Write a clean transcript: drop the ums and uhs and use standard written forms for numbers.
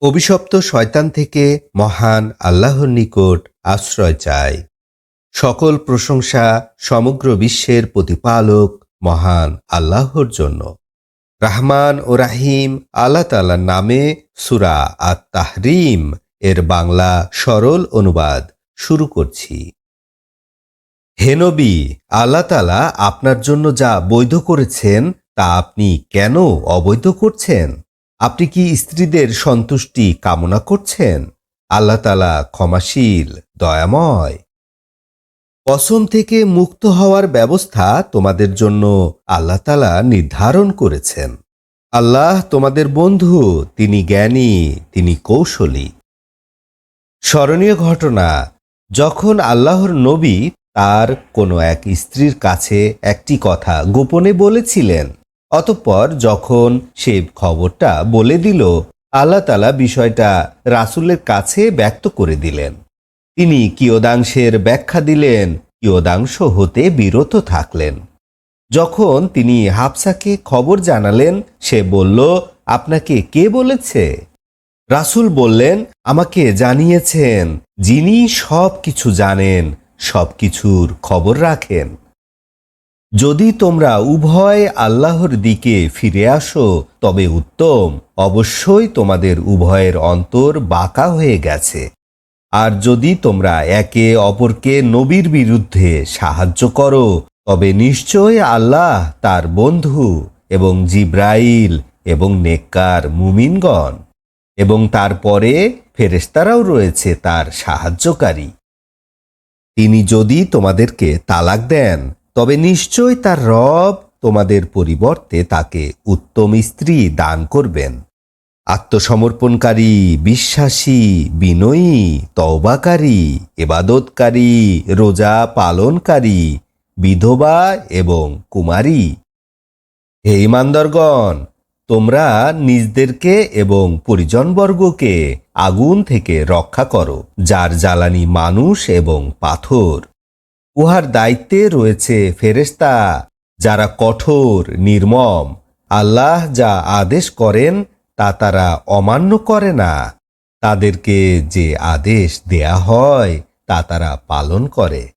অভিশপ্ত শয়তান থেকে মহান আল্লাহর নিকট আশ্রয় চাই। সকল প্রশংসা সমগ্র বিশ্বের প্রতিপালক মহান আল্লাহর জন্য। রাহমান ও রাহিম আল্লাহ তাআলার নামে সূরা আত-তাহরিম এর বাংলা সরল অনুবাদ শুরু করছি। হে নবী, আল্লাহ তাআলা আপনার জন্য যা বৈধ করেছেন তা আপনি কেন অবৈধ করছেন? আপনি কি স্ত্রীদের সন্তুষ্টি কামনা করছেন? আল্লাহ তাআলা ক্ষমাশীল, দয়াময়। কসম থেকে মুক্ত হওয়ার ব্যবস্থা তোমাদের জন্য আল্লাহ তাআলা নির্ধারণ করেছেন। আল্লাহ তোমাদের বন্ধু, তিনি জ্ঞানী, তিনি কৌশলী। স্মরণীয় ঘটনা, যখন আল্লাহর নবী তার কোনো এক স্ত্রীর কাছে একটি কথা গোপনে বলেছিলেন, অতঃপর যখন সে খবরটা বলে দিল, আল্লাহ তাআলা বিষয়টা রাসূলের কাছে ব্যক্ত করে দিলেন। তিনি কিয়দাংশের ব্যাখ্যা দিলেন, কিয়দাংশ হতে বিরত থাকলেন। যখন তিনি হাফসাকে খবর জানালেন, সে বলল, আপনাকে কে বলেছে? রাসূল বললেন, আমাকে জানিয়েছেন যিনি সব কিছু জানেন, সব কিছুর খবর রাখেন। যদি তোমরা উভয় আল্লাহর দিকে ফিরে আসো তবে উত্তম। অবশ্যই তোমাদের উভয়ের অন্তর বাঁকা হয়ে গেছে। আর যদি তোমরা একে অপরকে নবীর বিরুদ্ধে সাহায্য করো তবে নিশ্চয় আল্লাহ তার বন্ধু এবং জিব্রাইল এবং নেককার মুমিনগণ এবং তারপরে ফেরেশতারাও রয়েছে তার সাহায্যকারী। তিনি যদি তোমাদেরকে তালাক দেন তবে নিশ্চয় তার রব তোমাদের পরিবর্তে তাকে উত্তম স্ত্রী দান করবেন। আত্মসমর্পণকারী, বিশ্বাসী, বিনয়ী, তওবাকারী, ইবাদতকারী, রোজা পালনকারী, বিধবা এবং কুমারী। হে ঈমানদারগণ, তোমরা নিজদেরকে এবং পরিজনবর্গকে আগুন থেকে রক্ষা করো, যার জ্বালানি মানুষ এবং পাথর। উহার দায়িত্বে রয়েছে ফেরেশতা, যারা কঠোর, নির্মম। আল্লাহ যা আদেশ করেন তা তারা অমান্য করে না। তাদেরকে যে আদেশ দেয়া হয় তা তারা পালন করে।